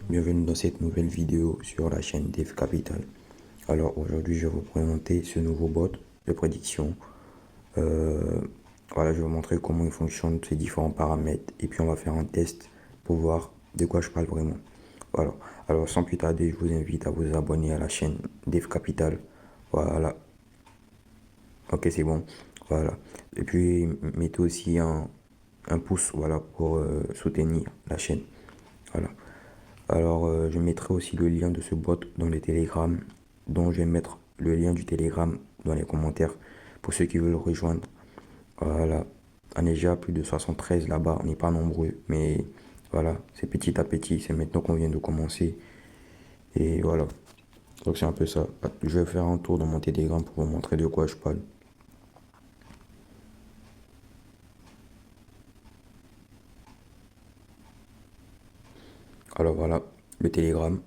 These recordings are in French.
Bienvenue dans cette nouvelle vidéo sur la chaîne Dev Capital. Alors aujourd'hui je vais vous présenter ce nouveau bot de prédiction. Voilà, je vais vous montrer comment il fonctionne, ces différents paramètres, et puis on va faire un test pour voir de quoi je parle vraiment. Voilà, alors sans plus tarder, je vous invite à vous abonner à la chaîne Dev Capital. Voilà, ok, c'est bon. Voilà, et puis mettez aussi un pouce, voilà, pour soutenir la chaîne. Voilà. Alors, je mettrai aussi le lien de ce bot dans le Telegram, dont je vais mettre le lien du Telegram dans les commentaires pour ceux qui veulent le rejoindre. Voilà, on est déjà plus de 73 là-bas, on n'est pas nombreux, mais voilà, c'est petit à petit, c'est maintenant qu'on vient de commencer. Et voilà, donc c'est un peu ça. Je vais faire un tour dans mon Telegram pour vous montrer de quoi je parle. Alors voilà, le Telegram,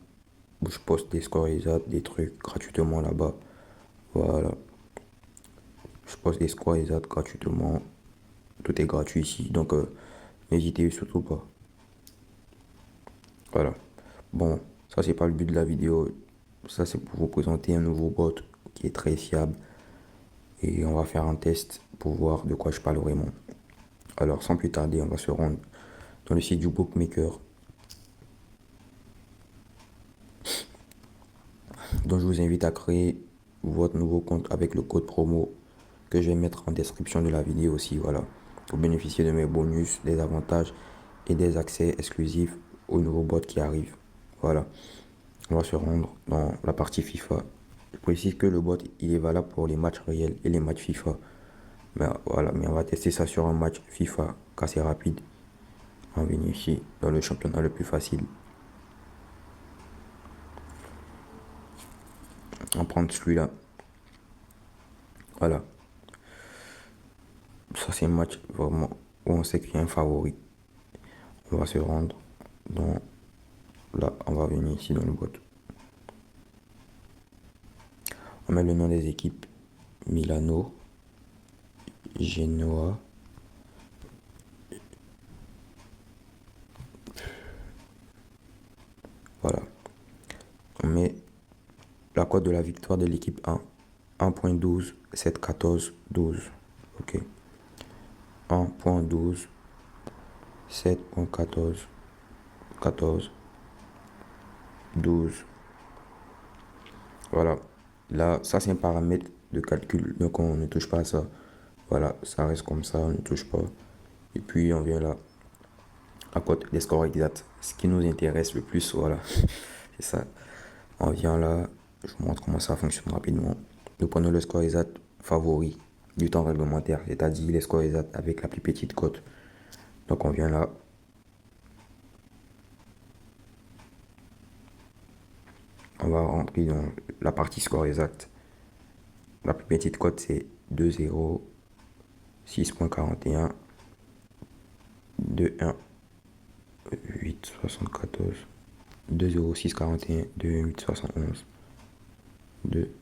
où je poste des scores exacts, des trucs gratuitement là-bas. Voilà, je poste des scores exacts gratuitement. Tout est gratuit ici, donc n'hésitez surtout pas. Voilà. Bon, ça c'est pas le but de la vidéo. Ça c'est pour vous présenter un nouveau bot qui est très fiable. Et on va faire un test pour voir de quoi je parle vraiment. Alors sans plus tarder, on va se rendre dans le site du bookmaker. Donc je vous invite à créer votre nouveau compte avec le code promo que je vais mettre en description de la vidéo aussi. Voilà. Pour bénéficier de mes bonus, des avantages et des accès exclusifs au nouveau bot qui arrive. Voilà. On va se rendre dans la partie FIFA. Je précise que le bot il est valable pour les matchs réels et les matchs FIFA. Mais voilà, mais on va tester ça sur un match FIFA car c'est rapide. On va venir ici dans le championnat le plus facile. On va prendre celui-là. Voilà. Ça c'est un match vraiment où on sait qu'il y a un favori. On va se rendre dans là. On va venir ici dans le bot. On met le nom des équipes. Milano, Genoa, voilà. On met la cote de la victoire de l'équipe 1. 1.12, 7, 14, 12. Ok. 1.12, 7.14, 14, 12. Voilà. Là, ça c'est un paramètre de calcul. Donc on ne touche pas à ça. Voilà, ça reste comme ça, on ne touche pas. Et puis on vient là, à côté des scores exacts. Ce qui nous intéresse le plus, voilà. C'est ça. On vient là, je vous montre comment ça fonctionne rapidement. Nous prenons le score exact favori du temps réglementaire, c'est-à-dire les scores exacts avec la plus petite cote. Donc on vient là. On va rentrer dans la partie score exact. La plus petite cote c'est 2,0, 6.41, 2,1, 8,74, 2,0, 6,41, 2,1, 8,71, 2,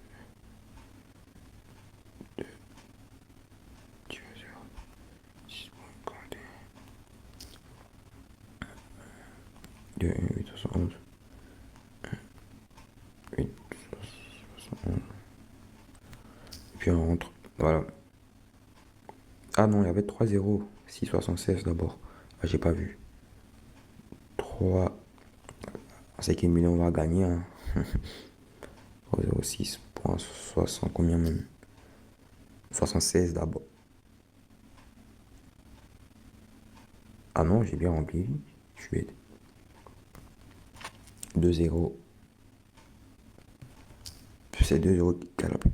2, 8,71, 8,71. Et puis on rentre. Voilà. Ah non, il y avait 3-0. 6,76 d'abord. Ah, j'ai pas vu. 3. C'est qu'il million on va gagner. Hein. 3,06.60. Combien même? 76 d'abord. Ah non, j'ai bien rempli. Je suis 2-0. C'est 2-0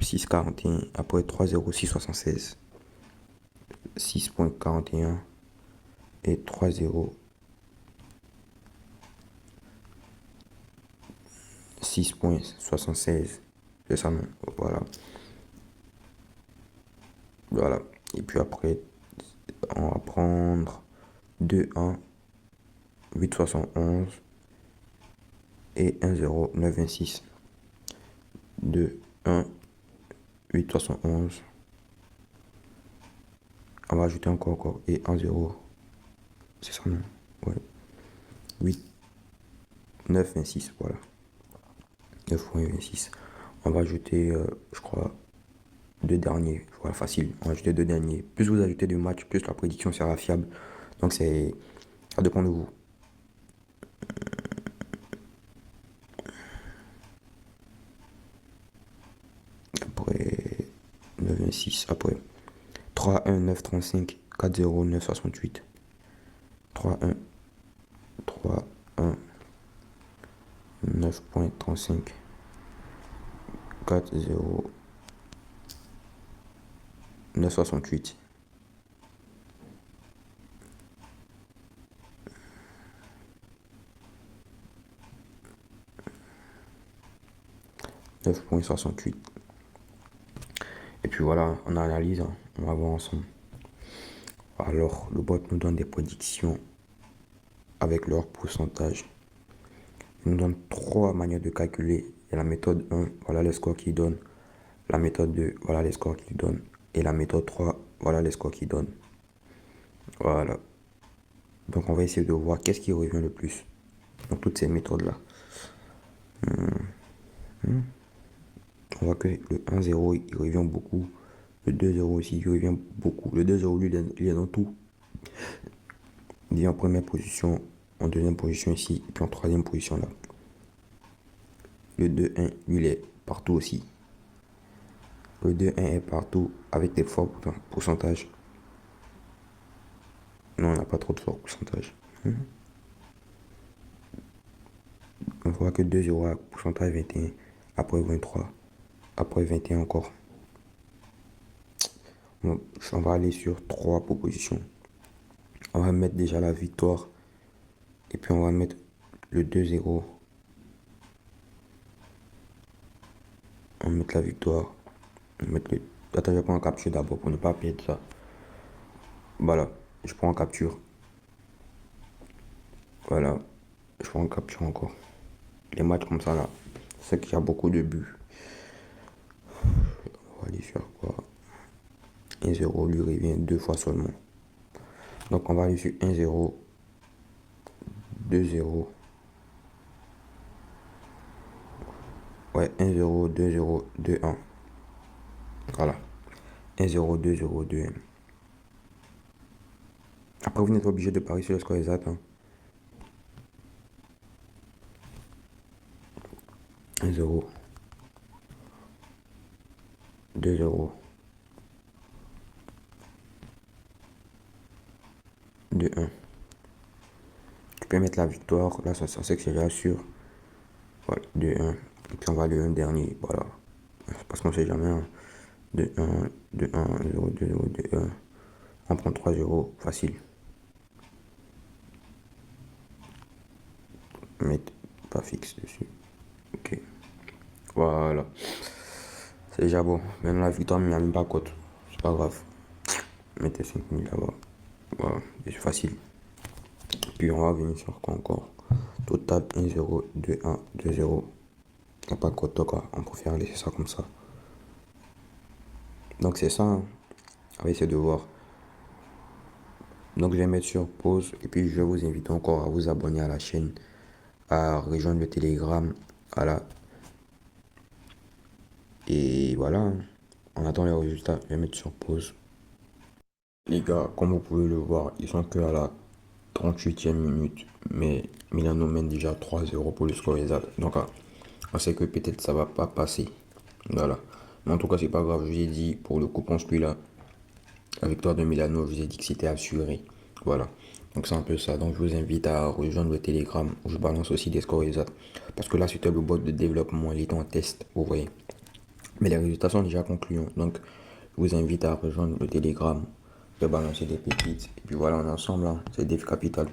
6,41. Après 3,0, 6,76. 6.41 et 3,0. 6.76. C'est ça, non? Voilà. Voilà. Et puis après, on va prendre 2-1, 8,71 et 1-0, 9,26. 2-1, 8,71. On va ajouter encore et 1-0. C'est ça, non? Ouais. 8. 9,26, voilà. 9,26. On va ajouter, je crois, deux derniers. Voilà, facile. On va ajouter deux derniers. Plus vous ajoutez de matchs, plus la prédiction sera fiable. Donc ça dépend de vous. Après 9,26. Après 3,1, 9,35, 4,0, 9,68. 3,1, 3,1, 9,35, 4,0, 9,68. 9,68. Et puis voilà, on analyse, hein. On va voir ensemble. Alors, le bot nous donne des prédictions avec leur pourcentage. Il nous donne trois manières de calculer. Il y a la méthode 1, voilà les scores qu'il donne. La méthode 2, voilà les scores qu'il donne. Et la méthode 3, voilà les scores qu'il donne. Voilà. Donc on va essayer de voir qu'est-ce qui revient le plus dans toutes ces méthodes-là. On voit que le 1-0, il revient beaucoup. Le 2-0 aussi, il revient beaucoup. Le 2-0, lui, il est dans tout. Il est en première position, en deuxième position ici, et puis en troisième position là. Le 2-1, lui, il est partout aussi. Le 2-1 est partout avec des forts pourcentages. Non, on n'a pas trop de forts pourcentages. On voit que 2-0 à pourcentage 21, après 23, après 21 encore. On va aller sur 3 propositions. On va mettre déjà la victoire. Et puis on va mettre le 2-0. On va mettre la victoire. On va mettre le... Attends, je prends en capture d'abord pour ne pas perdre ça. Voilà, je prends en capture. Voilà, je prends en capture encore. Les matchs comme ça là, c'est qu'il y a beaucoup de buts. On va aller faire quoi? 1-0 lui revient deux fois seulement. Donc on va aller sur 1-0, 2-0. Ouais, 1-0, 2-0, 2-1. Voilà. 1-0, 2-0, 2-1. Après, vous n'êtes pas obligé de parier sur le score exact. Hein. 1-0, 2-0, 2-1. Tu peux mettre la victoire. Là, ça c'est que c'est déjà sûr. Voilà, 2-1. Et puis on va aller un dernier. Voilà. Parce qu'on sait jamais. Hein. 2-1, 2-1, 0, 2-0, 2-1. On prend 3-0. Facile. Mettre pas fixe dessus. Ok. Voilà. C'est déjà bon. Maintenant la victoire, mais il n'y a même pas cote. C'est pas grave. Mettez 5000 là-bas. Voilà. C'est facile. Puis on va venir sur quoi encore? Total 1-0, 2-1, 2-0. Il n'y a pas de cote quoi. On préfère laisser ça comme ça. Donc c'est ça. Hein. On va essayer de voir. Donc je vais mettre sur pause. Et puis je vais vous inviter encore à vous abonner à la chaîne. À rejoindre le Telegram. Voilà. Et voilà. On attend les résultats. Je vais mettre sur pause. Les gars, comme vous pouvez le voir, ils sont que à la 38e minute. Mais Milano mène déjà 3-0 pour le score exact. Donc, on sait que peut-être ça va pas passer. Voilà. Mais en tout cas, c'est pas grave. Je vous ai dit, pour le coupon celui-là, la victoire de Milano, je vous ai dit que c'était assuré. Voilà. Donc, c'est un peu ça. Donc, je vous invite à rejoindre le Telegram où je balance aussi des scores exacts. Parce que là, c'était le bot de développement. Il est en test, vous voyez. Mais les résultats sont déjà concluants. Donc, je vous invite à rejoindre le Telegram, de balancer des pépites. Et puis voilà, on est ensemble. Hein. C'est Dave Capital.